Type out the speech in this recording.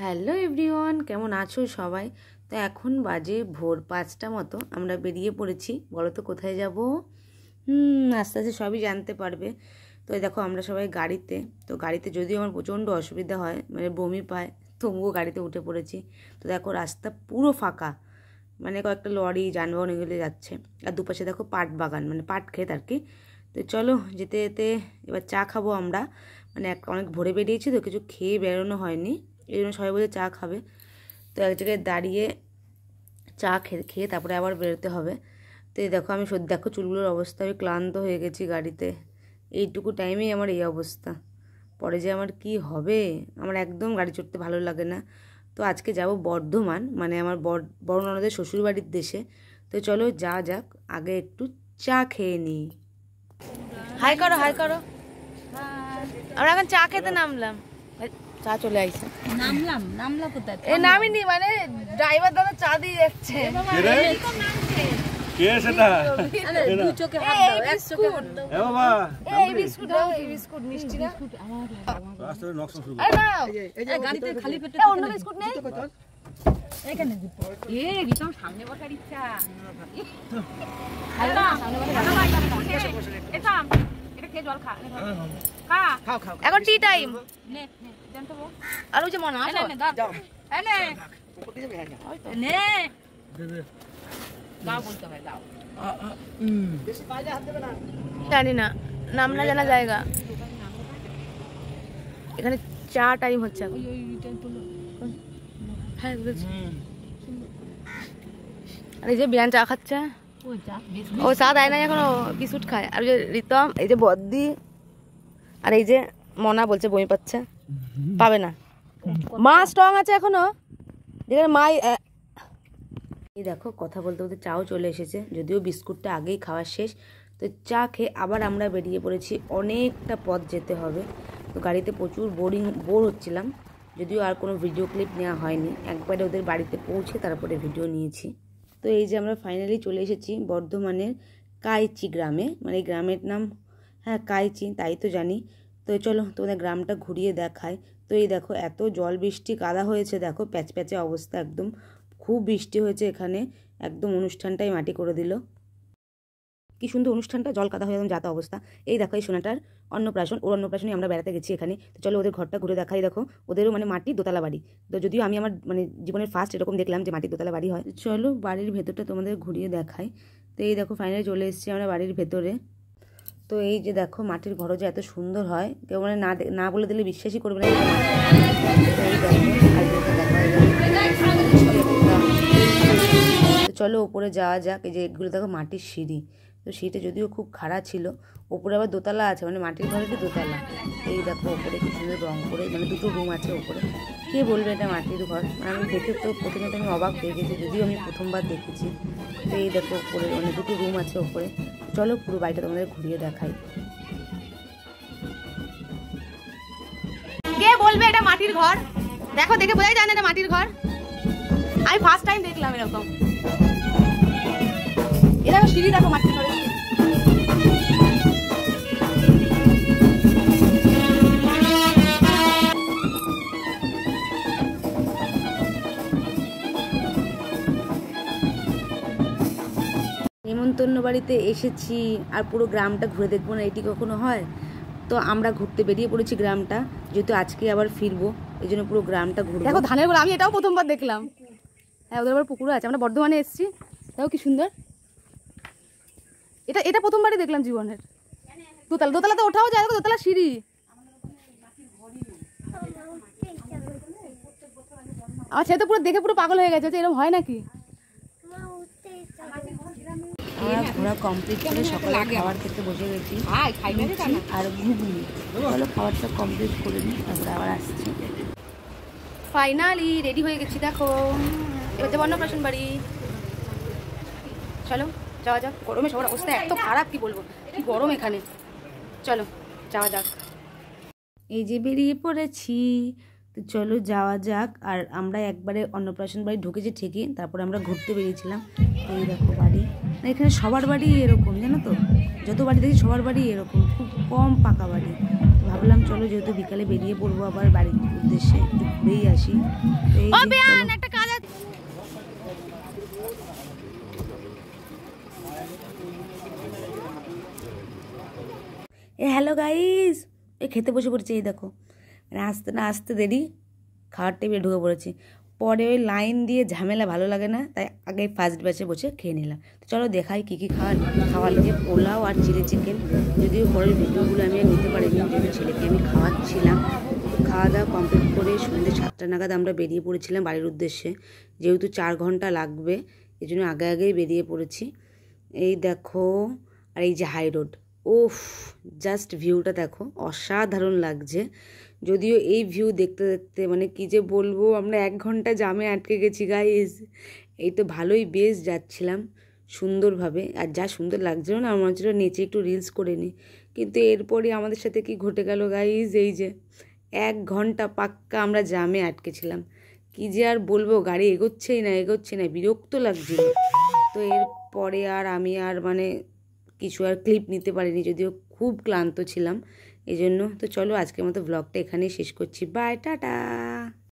Hello everyone, কেমন আছো সবাই? তো এখন বাজে ভোর 5টা মতো। আমরা বেরিয়ে পড়েছি। বলো তো কোথায় যাব? আস্তে আস্তে সবই জানতে পারবে। তো দেখো আমরা সবাই গাড়িতে। তো গাড়িতে যদিও আমার প্রচণ্ড অসুবিধা হয়, মানে বমি পায়, তবুও গাড়িতে উঠে পড়েছি। তো দেখো রাস্তা পুরো ফাঁকা, মানে কয়েকটা লরি যানবাহন এগুলো যাচ্ছে। আর দুপাশে দেখো পাট বাগান, মানে পাট ক্ষেত আর কি। তো চলো যেতে যেতে এবার চা খাবো আমরা। মানে অনেক ভোরে বেরিয়েছি তো, কিছু খেয়ে বেরোনো হয়নি, এই জন্য সবাই বলে চা খাবে। তো এক জায়গায় দাঁড়িয়ে চা খেয়ে তারপরে আবার বেরোতে হবে। তো এই দেখো আমি সত্যি দেখো চুলগুলোর অবস্থা, আমি ক্লান্ত হয়ে গেছি গাড়িতে। এইটুকু টাইমেই আমার এই অবস্থা, পরে যে আমার কি হবে। আমার একদম গাড়ি চড়তে ভালো লাগে না। তো আজকে যাব বর্ধমান, মানে আমার বড় ননদের শ্বশুরবাড়ির দেশে। তো চলো যাওয়া যাক, আগে একটু চা খেয়ে নিই। হাই করো, হাই করো। আমরা এখন চা খেতে নামলাম। চা চলে আইছে। নামলাম কোথায়? এ নামিনি, মানে ড্রাইভার দাদা চা দিয়ে যাচ্ছে। কে সেটা? দুই চোখে হাত দাও, এক চোখে হাত দাও। এ বাবা, এই বিস্কুট দাও, এই বিস্কুট মিষ্টি না। রাস্তায় নকশা শুরু। আরে নাও, এই গাড়িতে খালি পেটে অন্য বিস্কুট নেই এখানে। এ রিতম সামনে বসার ইচ্ছা। আরে না, সামনে বসা এটা এটা খেয়ে জল খা। খাও খাও, এখন টি টাইম। নে নে জানতো বল। আর ওই যে মনা আছে, নে দাও। এই নে নে দেবে, দাও বলতে হবে, দাও। বেশি বাইরে হাত দেবে না। জানি না, নাম না জানা জায়গা। এখানে চা টাইম হচ্ছে এখন। হ্যাঁ বুঝেছি। আর এই যে বিয়ান চা খাচ্ছে, ও চা দেয় না এখনো, বিস্কুট খায়। আর যে রিতম, এই যে বদ্দি, আর এই যে মনা বলছে বমি পাচ্ছে, পাবে না। মা স্ট্রং আছে এখনো, যেখানে মা। এই দেখো কথা বলতে বলতে চাও চলে এসেছে, যদিও বিস্কুটটা আগেই খাওয়া শেষ। তো চা খেয়ে আবার আমরা বেরিয়ে পড়েছি। অনেকটা পথ যেতে হবে। তো গাড়িতে প্রচুর বোর হচ্ছিলাম, যদিও আর কোনো ভিডিও ক্লিপ নেওয়া হয়নি। একবারে ওদের বাড়িতে পৌঁছে তারপরে ভিডিও নিয়েছি। তো এই যে আমরা ফাইনালি চলে এসেছি বর্ধমানের কাইচি গ্রামে, মানে এই গ্রামের নাম, হ্যাঁ কাইচি, তাই তো জানি। তো চলো তোমাদের গ্রামটা ঘুরিয়ে দেখায়। তো এই দেখো এত জল বৃষ্টি কাদা হয়েছে, দেখো প্যাচ প্যাচে অবস্থা একদম। খুব বৃষ্টি হয়েছে এখানে, একদম অনুষ্ঠানটাই মাটি করে দিল। কি সুন্দর অনুষ্ঠানটা, জল কাদা হয়ে একদম যাতা অবস্থা। এই দেখো এই সোনাটার অন্নপ্রাশন, ওর অন্নপ্রাশনে আমরা বেড়াতে গেছি এখানে। তো চলো ওদের ঘরটা ঘুরে দেখাই। দেখো ওদেরও মানে মাটির দোতলা বাড়ি। তো যদিও আমি আমার মানে জীবনের ফার্স্ট এরকম দেখলাম যে মাটির দোতলা বাড়ি হয়। চলো বাড়ির ভেতরটা তোমাদের ঘুরিয়ে দেখাই। তো এই দেখো ফাইনালি চলে এসেছি আমরা বাড়ির ভেতরে। তো এই যে দেখো মাটির ঘরও যে এত সুন্দর হয়, কেউ মানে না বলে দিলে বিশ্বাসই করবে না। তো চলো ওপরে যাওয়া যাক। এই যে এগুলো দেখো মাটির সিঁড়ি। তো সিঁড়িটা যদিও খুব খাড়া ছিল, ওপরে আবার দোতলা আছে, মানে মাটির ঘরেরই দোতলা। এই দেখো ওপরে কি সুন্দর রং করে, মানে দুটো রুম আছে ওপরে। কে বলবে এটা মাটির ঘর? মানে আমি দেখে তো প্রথমে তো আমি অবাক হয়ে গেছি, যদিও আমি প্রথমবার দেখেছি। তো এই দেখো ওপরে মানে দুটো রুম আছে ওপরে। চলো পুরো বাড়িটা তোমাদের ঘুরিয়ে দেখাই। কে বলবে এটা মাটির ঘর? দেখো দেখে বোঝাই যায় না এটা মাটির ঘর। আমি ফার্স্ট টাইম দেখলাম এরকম। এটা সিঁড়ি দেখো মাটির ঘরে। নেমন্তন্ন বাড়িতে এসেছি আর পুরো গ্রামটা ঘুরে দেখবো না, এটি কখনো হয়? তো আমরা ঘুরতে বেরিয়ে পড়েছি গ্রামটা, যেহেতু আজকে আবার ফিরবো, এই জন্য পুরো গ্রামটা ঘুরবো। দেখো ধানের গোলা, আমি এটাও প্রথমবার দেখলাম। হ্যাঁ ওদের আবার পুকুরও আছে। আমরা বর্ধমানে এসেছি, তাও কি সুন্দর। এটা প্রথমবারই দেখলাম জীবনের। দোতলাতে ওঠাও যায়, দোতলা সিঁড়ি। আমার ছেলে তো পুরো দেখে পুরো পাগল হয়ে গেছে, এরকম হয় নাকি? ঘোরা কমপ্লিট করে সকালে খাবার খেতে বসে গেছি, আর ঘুগনি। চলো খাবারটা কমপ্লিট করে নিই, তারপরে আবার আসছি। ফাইনালি রেডি হয়ে গেছি, দেখো এবার যাবো অন্নপ্রাশন বাড়ি। চলো যাওয়া যাক। গরমে সবার অবস্থা এত খারাপ, কি বলবো, কি গরম এখানে। চলো যাওয়া যাক। এই যে বেরিয়ে পড়েছি, তো চলো যাওয়া যাক। আর আমরা একবারে অন্নপ্রাশন বাড়ি ঢুকেছি ঠিকই, তারপরে আমরা ঘুরতে বেরিয়েছিলাম। এই দেখো বাড়ি, এখানে সবার বাড়ি এরকম, জানো তো, যত বাড়ি দেখি সবার বাড়ি এরকম, খুব কম পাকা বাড়ি। ভাবলাম চলো যেহেতু বিকালে বেরিয়ে পড়বো আবার বাড়ির উদ্দেশ্যে, একটু ঘুরেই আসি। তো এই যে চলো। একটা কাজ আছে। হ্যালো গাইস, খেতে বসে পড়েছি। এই দেখো, মানে আসতে না আসতে দেরি, খাওয়ার টেবিলে ঢুকে পড়েছি। পরে ওই লাইন দিয়ে ঝামেলা ভালো লাগে না, তাই আগে ফার্স্ট ব্যাচে বসে খেয়ে নিলাম। তো চলো দেখাই কী কী খাওয়ালো, যে পোলাও আর চিলি চিকেন। যদিও পরের ভিডিওগুলো আমি আর নিতে পারিনি, যেহেতু ছেলেকে আমি খাওয়াচ্ছিলাম। খাওয়া দাওয়া কমপ্লিট করে সন্ধ্যে 7টা নাগাদ আমরা বেরিয়ে পড়েছিলাম বাড়ির উদ্দেশ্যে। যেহেতু 4 ঘন্টা লাগবে, এই জন্য আগে আগেই বেরিয়ে পড়েছি। এই দেখো, আর এই যে হাই রোড, ওফ, জাস্ট ভিউটা দেখো, অসাধারণ লাগছে। যদিও এই ভিউ দেখতে দেখতে মানে কী যে বলবো, আমরা 1 ঘন্টা জামে আটকে গেছি গাইস। এই তো ভালোই বেশ যাচ্ছিলাম সুন্দরভাবে, আর যা সুন্দর লাগছিল না, আমার হচ্ছিল নিচে একটু রিলস করে নিই। কিন্তু এরপরই আমাদের সাথে কি ঘটে গেল গাইস, এই যে 1 ঘন্টা পাক্কা আমরা জামে আটকেছিলাম। কি যে আর বলবো, গাড়ি এগোচ্ছেই না, বিরক্ত লাগছিল। তো এরপরে আর আমি আর মানে কিছু আর ক্লিপ নিতে পারিনি, যদিও খুব ক্লান্ত ছিলাম এই জন্য। তো চলো আজকের মতো ব্লগটা এখানেই শেষ করছি। Bye, tata.